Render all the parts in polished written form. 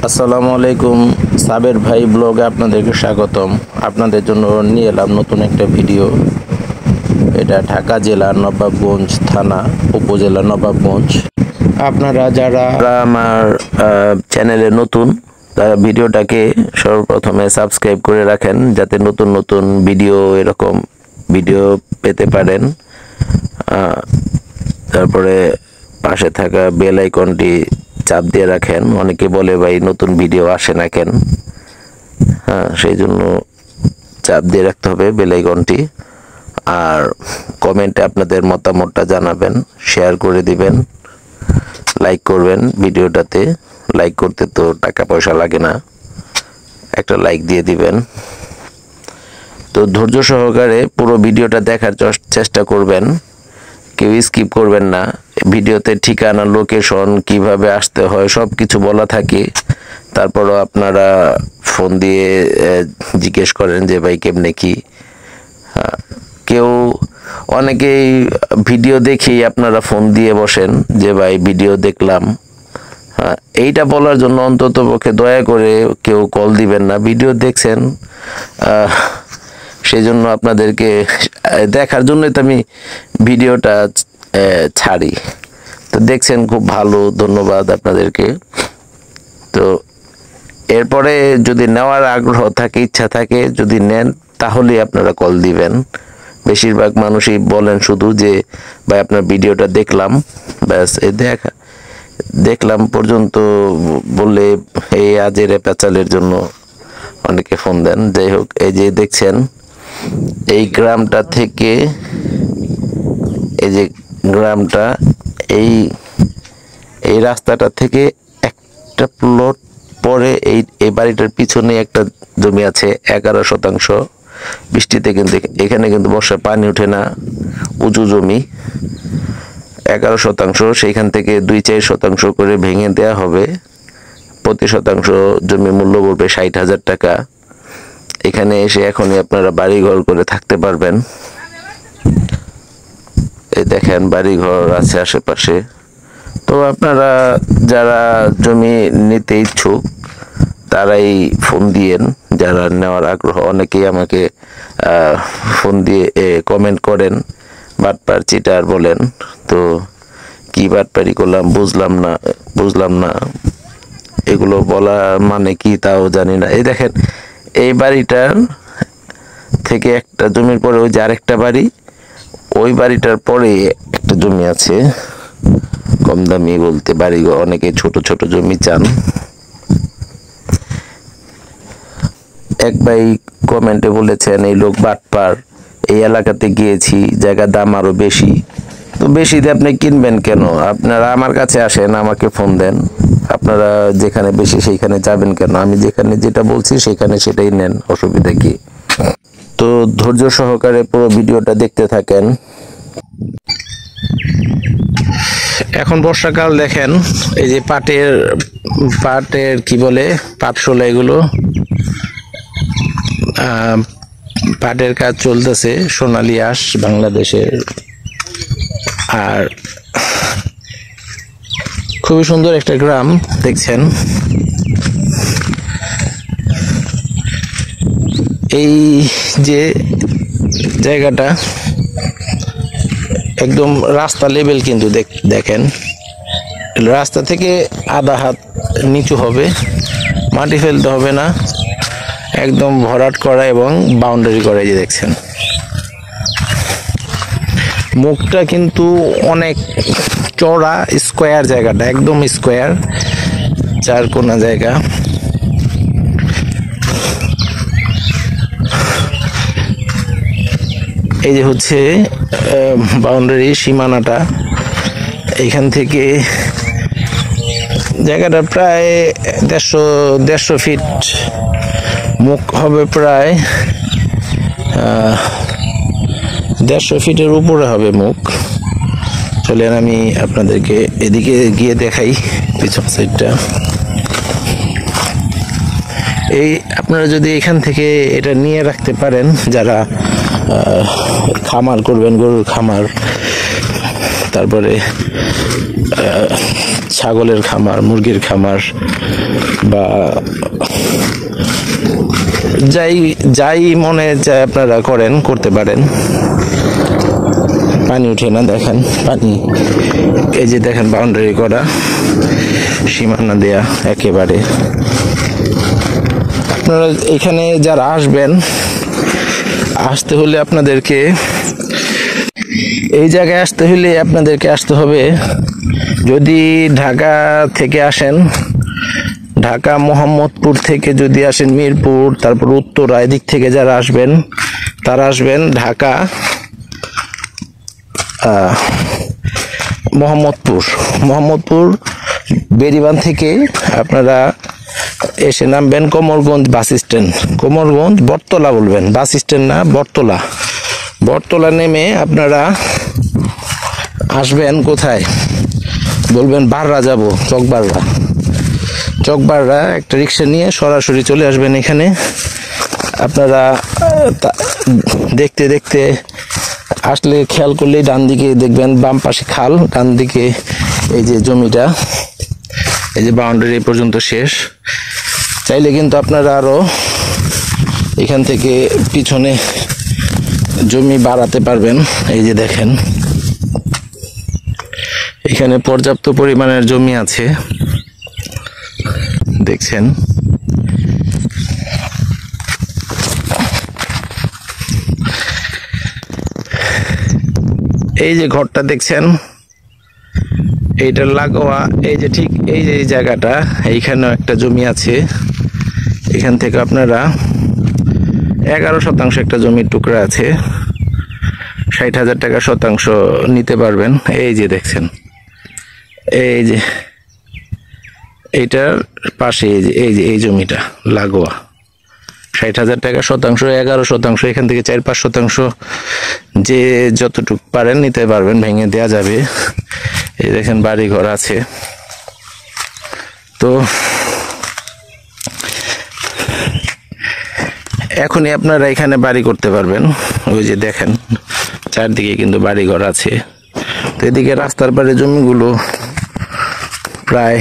আসসালামু আলাইকুম, সাবের ভাই ব্লগে আপনাদেরকে স্বাগতম। আপনাদের জন্য নিয়ে এলাম নতুন একটা ভিডিও। এটা ঢাকা জেলার নবাবগঞ্জ থানা, উপজেলা নবাবগঞ্জ। আপনারা যারা আমার চ্যানেলে নতুন, তারা ভিডিওটাকে সর্বপ্রথমে সাবস্ক্রাইব করে রাখেন, যাতে নতুন নতুন ভিডিও এরকম ভিডিও পেতে পারেন। তারপরে পাশে থাকা বেল আইকনটি চাপ দিয়ে রাখেন। অনেকে বলে ভাই নতুন ভিডিও আসে না কেন, সেই জন্য চাপ দিয়ে রাখতে হবে বেল আইকনটি। আর কমেন্টে আপনাদের মতামতটা জানাবেন, শেয়ার করে দিবেন, লাইক করবেন। ভিডিওটাতে লাইক করতে তো টাকা পয়সা লাগে না, একটা লাইক দিয়ে দিবেন। তো ধৈর্য সহকারে পুরো ভিডিওটা দেখার চেষ্টা করবেন, কেউ স্কিপ করবেন না। ভিডিওতে ঠিকানা, লোকেশন, কিভাবে আসতে হয় সব কিছু বলা থাকে। তারপরও আপনারা ফোন দিয়ে জিজ্ঞেস করেন যে ভাই কেমনে কি। কেউ অনেকেই ভিডিও দেখেই আপনারা ফোন দিয়ে বসেন যে ভাই ভিডিও দেখলাম। এইটা বলার জন্য অন্তত পক্ষে দয়া করে কেউ কল দিবেন না। ভিডিও দেখছেন, সেই জন্য আপনাদেরকে দেখার জন্যই তো আমি ভিডিওটা ছাড়ি। তো দেখছেন, খুব ভালো, ধন্যবাদ আপনাদেরকে। তো এরপরে যদি নেওয়ার আগ্রহ থাকে, ইচ্ছা থাকে, যদি নেন তাহলেই আপনারা কল দিবেন। বেশিরভাগ মানুষই বলেন শুধু যে ভাই আপনার ভিডিওটা দেখলাম, ব্যাস এই দেখলাম পর্যন্ত বললে এই আজের পেঁচালের জন্য অনেকে ফোন দেন। যাই হোক, এই যে দেখছেন এই গ্রামটা থেকে, এই যে গ্রামটা, এই রাস্তাটা থেকে একটা প্লট পরে এই বাড়িটার পিছনে একটা জমি আছে 11%। বৃষ্টিতে কিন্তু এখানে কিন্তু বর্ষায় পানি ওঠে না, উঁচু জমি। 11%, সেইখান থেকে 2-4% করে ভেঙে দেয়া হবে। প্রতি শতাংশ জমি মূল্য পড়বে 60,000 টাকা। এখানে এসে এখনই আপনারা বাড়িঘর করে থাকতে পারবেন। এই দেখেন বাড়িঘর আছে আশেপাশে। তো আপনারা যারা জমি নিতে ইচ্ছুক তারাই ফোন দিয়েন, যারা নেওয়ার আগ্রহ। অনেকেই আমাকে ফোন দিয়ে কমেন্ট করেন, বাটপার চিটার বলেন। তো কি বাটপারি করলাম বুঝলাম না, এগুলো বলা মানে কি তাও জানি না। এই দেখেন এই বাড়িটার থেকে একটা জমির পরে ওই যে আরেকটা বাড়ি, ওই বাড়িটার পরে একটা জমি আছে কম দামি বলতে, বাড়ি অনেকে ছোট ছোট জমি চান। এক ভাই কমেন্টে বলেছেন এই লোক বাটপার, এই এলাকাতে গিয়েছি, জায়গার দাম আরো বেশি। তো বেশি দিয়ে আপনি কিনবেন কেন? আপনারা আমার কাছে আসেন, আমাকে ফোন দেন। আপনারা যেখানে বেশি সেইখানে যাবেন কেন? আমি যেখানে যেটা বলছি সেখানে সেটাই নেন, অসুবিধা কি? তো ধৈর্য সহকারে পুরো ভিডিওটা দেখতে থাকেন। এখন বর্ষাকাল, দেখেন এই যে পাটের কি বলে, পাটশোলা, এগুলো পাটের কাজ চলতেছে, সোনালী আঁশ বাংলাদেশের। আর খুবই সুন্দর একটা গ্রাম দেখছেন। এই যে জায়গাটা একদম রাস্তা লেভেল, কিন্তু দেখেন রাস্তা থেকে আধা হাত নিচু হবে, মাটি ফেলতে হবে না, একদম ভরাট করা এবং বাউন্ডারি করা। যে দেখছেন মুখটা কিন্তু অনেক চড়া, স্কোয়ার, জায়গাটা একদম স্কোয়ার, চার কোনা জায়গা। এই যে হচ্ছে বাউন্ডারি, সীমানাটা। এখান থেকে জায়গাটা প্রায় 150 ফিট, মুখ হবে প্রায় 150 ফিটের উপরে হবে মুখ। চলেন আমি আপনাদেরকে এদিকে গিয়ে দেখাই পিছন সাইডটা। এই আপনারা যদি এখান থেকে এটা নিয়ে রাখতে পারেন, যারা খামার করবেন, গরুর খামার, তারপরে ছাগলের খামার, মুরগির খামার বা যাই মনে যায় আপনারা করতে পারেন। পানি উঠে না, দেখেন পানি, এই যে দেখেন বাউন্ডারি করা, সীমানা দেয়া একেবারে। আপনারা এখানে যারা আসতে হলে আপনাদেরকে এই জায়গায় আসতে হবে, যদি ঢাকা থেকে আসেন, ঢাকা মোহাম্মদপুর থেকে যদি আসেন, মিরপুর, তারপর উত্তরা, এদিক থেকে যারা আসবেন তারা আসবেন ঢাকা মোহাম্মদপুর বেরিবাঁধ থেকে আপনারা এসে নামবেন কোমরগঞ্জ বাস স্ট্যান্ড, কোমরগঞ্জ বটতলা বলবেন, বাস স্ট্যান্ড না, বটতলা নেমে আপনারা আসবেন কোথায়, বলবেন বাররা যাব, চকবাররা একটা রিক্সা নিয়ে সরাসরি চলে আসবেন এখানে। আপনারা দেখতে আসলে খেয়াল করলে ডান দিকে দেখবেন, বাম পাশে খাল, ডান দিকে এই যে জমিটা, এই যে বাউন্ডারি পর্যন্ত শেষ। চাইলে কিন্তু আপনারা আরো এখান থেকে পিছনে জমি বাড়াতে পারবেন। এই যে দেখেন এখানে পর্যাপ্ত পরিমাণের জমি আছে, দেখছেন। এই যে ঘরটা দেখছেন, এইটার লাগোয়া, এই যে ঠিক এই যে জায়গাটা, এইখানেও একটা জমি আছে। এখান থেকে আপনারা 11% একটা জমির টুকরা আছে, 60,000 টাকা শতাংশ নিতে পারবেন। এই যে দেখছেন, এই যে এইটার পাশে এই জমিটা লাগোয়া, 60,000 টাকা শতাংশ, 11%, এখান থেকে 4-5% যে যতটুকু পারেন নিতে পারবেন, ভেঙে দেয়া যাবে। এই দেখেন বাড়ি ঘর আছে। তো এখনই আপনারা এখানে বাড়ি করতে পারবেন। ওই যে দেখেন চারদিকে কিন্তু বাড়ি ঘর আছে। তো এদিকে রাস্তার পারে জমিগুলো প্রায়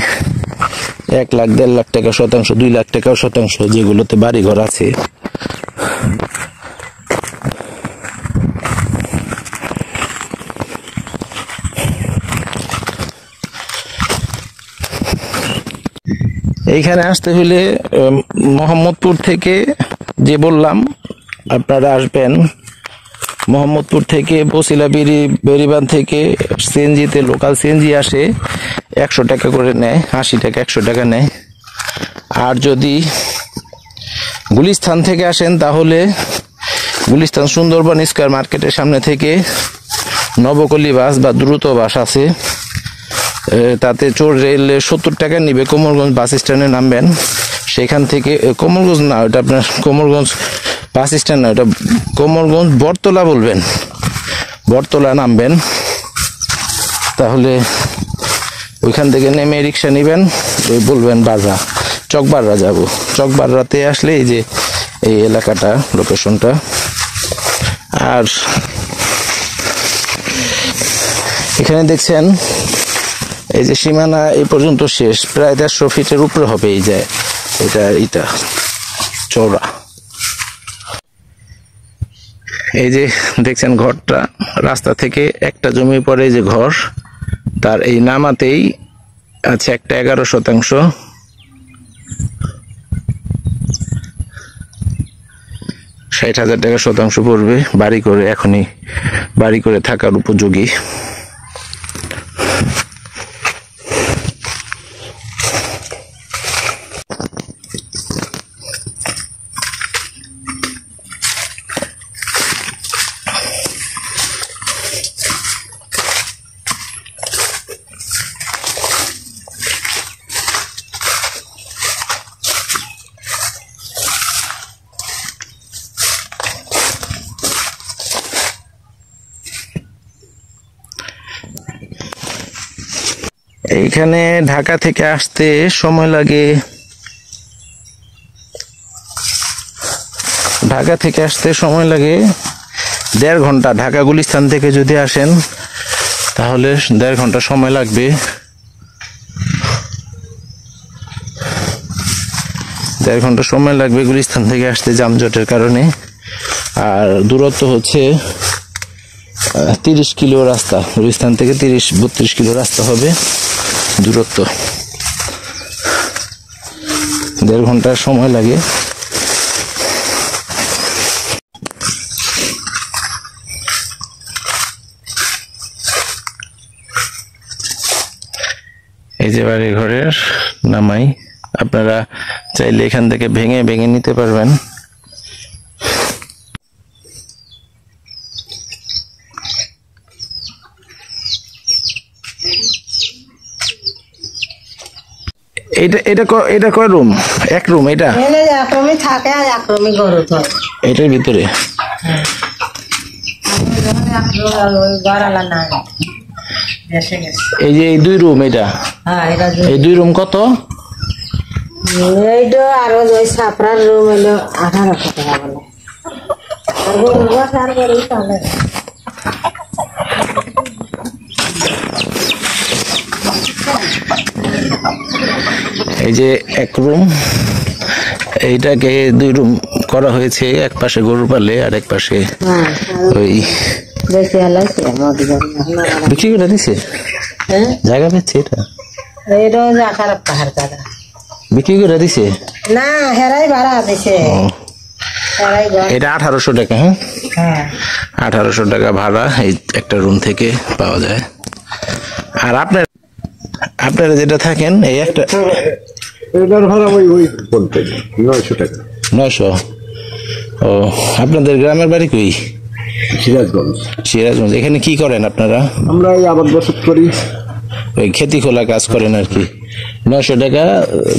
1 লাখ 1.5 লাখ টাকা শতাংশ, 2 লাখ টাকা শতাংশ, যেগুলোতে বাড়ি ঘর আছে। এইখানে আসতে হলে মোহাম্মদপুর থেকে, যে বললাম আপনারা আসবেন মোহাম্মদপুর থেকে, বসিলা বেরিবাঁধ থেকে সিএনজিতে, লোকাল সিএনজি আসে, 100 টাকা করে নেয়, 80 টাকা 100 টাকা নেয়। আর যদি গুলিস্তান থেকে আসেন তাহলে গুলিস্তান সুন্দরবন স্কয়ার মার্কেটের সামনে থেকে নবকলি বাস বা দ্রুত বাস আছে, তাতে চড়লে 70 টাকা নিবে। কোমরগঞ্জ বাস স্ট্যান্ডে নামবেন, সেখান থেকে কোমরগঞ্জ না, ওটা আপনার কোমরগঞ্জ বাস স্ট্যান্ড না, ওটা কোমরগঞ্জ বটতলা বলবেন, বটতলা নামবেন। তাহলে ওইখান থেকে নেমে রিক্সা নিবেন, ওই বলবেন চকবাররা যাব। চকবাররাতে আসলে এই যে এই এলাকাটা, লোকেশনটা। আর এখানে দেখছেন এই যে সীমানা এই পর্যন্ত শেষ, প্রায় 150 ফিটের উপরে হবে এই যে এটা চওড়া। এই যে দেখছেন ঘরটা, রাস্তা থেকে একটা জমি পরে যে ঘর, তার এই নামাতেই আছে একটা 11%, 60,000 টাকা শতাংশ পড়বে। এখনই বাড়ি করে থাকার উপযোগী। এইখানে ঢাকা থেকে আসতে সময় লাগে, ঢাকা থেকে আসতে সময় লাগে 1.5 ঘন্টা। ঢাকা গুলিস্তান থেকে যদি আসেন তাহলে 1.5 ঘন্টা সময় লাগবে। 1.5 ঘন্টা সময় লাগবে গুলিস্তান থেকে আসতে যানজটের কারণে। আর দূরত্ব হচ্ছে 30 কিলো রাস্তা, গুলিস্তান থেকে 30-32 কিলো রাস্তা হবে দূরত্ব। 1.5 ঘন্টার সময় লাগে। এই যে বাড়ি ঘরের নামাই, আপনারা চাইলে এখান থেকে ভেঙে ভেঙে নিতে পারবেন। এটা কয় রুম? 1 রুম। এটা এক রুমই থাকে আর 1 রুমই গরু থাকে এটার ভিতরে। এই যে এই 2 রুম, এটা এই 2 রুম কত? এইটা আর ওই সাপড়ার রুম হলো 1800 টাকা বলে। আর গরুর বাসা আর গরুই চলে। এই যে 1 রুম, এইটাকে 2 রুম করা হয়েছে। এক পাশে গরু পালে আর এক পাশে ওই বিক্রি করে দিছে। জায়গা পেয়েছে এটা বিক্রি করে দিছে না, হেরাই ভাড়া দিছে। এটা 1800 টাকা। হ্যাঁ, 1800 টাকা ভাড়া এই একটা রুম থেকে পাওয়া যায়। আর আপনারা যেটা থাকেন এই একটা, এটার ভাড়া ওই বলতে 900 টাকা। 900। ও, আপনাদের গ্রামের বাড়ি কই? সিরাজগঞ্জ। সিরাজগঞ্জ। এখানে কি করেন আপনারা? আমরা এই আবাদ বসত করি, ওই খেতি খোলা কাজ করেন আর কি। 900 টাকা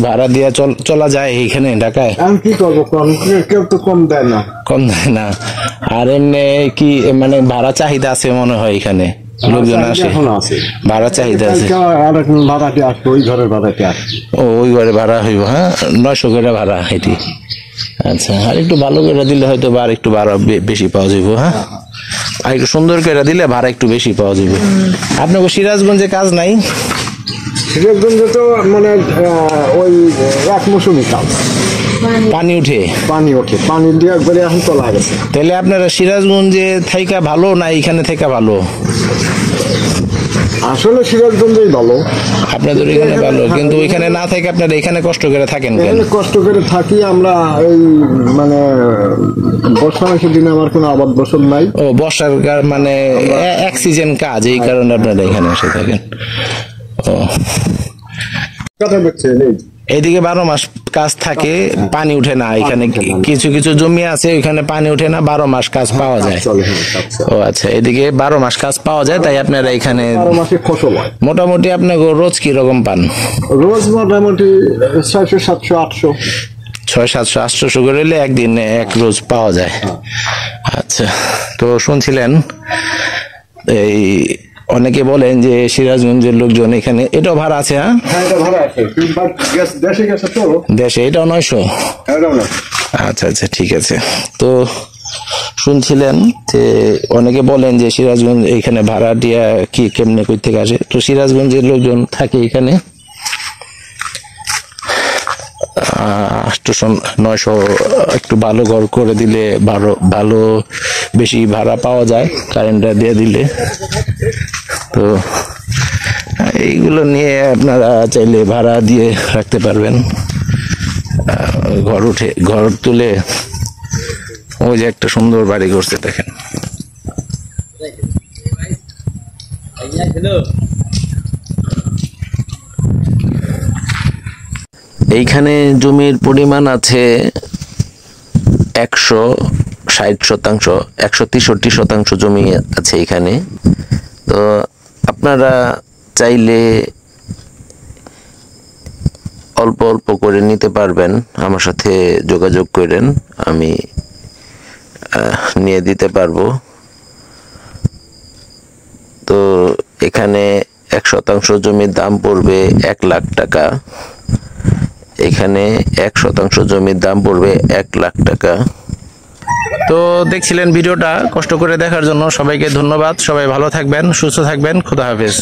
ভাড়া দিয়ে চলা যায় এইখানে ঢাকায়? আমি কি করবো, কেউ তো কম দেয় না। কম দেয় না। আর এমনি কি মানে ভাড়া চাহিদা আছে মনে হয় এখানে? লোকজন আসে, ভাড়া চাহিদা আছে। ভাড়াটি আসবে, ওই ঘরের ভাড়াটি আসবে। ও, ওই ঘরে ভাড়া হইব। হ্যাঁ, 900 করে ভাড়া এটি। আচ্ছা, আর একটু ভালো করে দিলে হয়তো আর একটু ভাড়া বেশি পাওয়া যাবে। হ্যাঁ, আর একটু সুন্দর করে দিলে ভাড়া একটু বেশি পাওয়া যাবে। আপনাকে সিরাজগঞ্জে কাজ নাই? সিরাজগঞ্জে তো মানে ওই 1 মৌসুমি কাজ, পানি উঠে পানি দিয়ে একবারে এখন তোলা গেছে। তাহলে আপনারা সিরাজগঞ্জে থাইকা ভালো না এখানে থেকে ভালো? আসলে সিরাজগঞ্জেই ভালো, আপনাদের এখানে ভালো, কিন্তু ওইখানে না থেকে আপনারা এখানে কষ্ট করে থাকেন কেন? কষ্ট করে থাকি আমরা। এই মানে বর্ষা মাসের দিনে আমার কোনো আবাদ বসত নাই। ও, বর্ষার মানে এক সিজন কাজ, এই কারণে আপনারা এখানে এসে থাকেন। ও, কথা বলছেন এইদিকে 12 মাস কাজ থাকে, পানি উঠে না। এখানে কিছু কিছু জমি আছে ওইখানে পানি উঠে না, 12 মাস কাজ পাওয়া যায়। ও আচ্ছা, এদিকে 12 মাস কাজ পাওয়া যায়, তাই আপনারা এখানে 12 মাসে ফসল হয়। মোটামুটি আপনাকে রোজ কি রকম পান? রোজ মোটামুটি 600, 700, 800। 600, 700, 800 করে হলে একদিন এক রোজ পাওয়া যায়। আচ্ছা, তো শুনছিলেন এই অনেকে বলেন যে সিরাজগঞ্জের লোকজন এখানে, এটাও ভাড়া আছে? হ্যাঁ, এটা ভাড়া আছে। দেশে গেছে তো, দেশে এটাও 900। আচ্ছা আচ্ছা, ঠিক আছে। তো শুনছিলেন যে অনেকে বলেন যে সিরাজগঞ্জ এখানে ভাড়া দিয়া কি কেমনে কই থেকে আসে। তো সিরাজগঞ্জের লোকজন থাকে এখানে 800, 900 একটু ভালো ঘর করে দিলে ভালো বেশি ভাড়া পাওয়া যায়, কারেন্টটা দিয়ে দিলে। তো এইগুলো নিয়ে আপনারা চাইলে ভাড়া দিয়ে রাখতে পারবেন। ঘর তুলে ওই যে একটা সুন্দর বাড়ি করছে দেখেন। এইখানে জমির পরিমাণ আছে 160%, 163% জমি আছে এখানে। তো আপনারা চাইলে অল্প অল্প করে নিতে পারবেন, আমার সাথে যোগাযোগ করেন, আমি নিয়ে দিতে পারবো। তো এখানে 1% জমির দাম পড়বে 1 লাখ টাকা। এখানে 1% জমির দাম পড়বে 1 লাখ টাকা। তো দেখছিলেন ভিডিওটা, কষ্ট করে দেখার জন্য সবাইকে ধন্যবাদ। সবাই ভালো থাকবেন, সুস্থ থাকবেন। খোদা হাফেজ।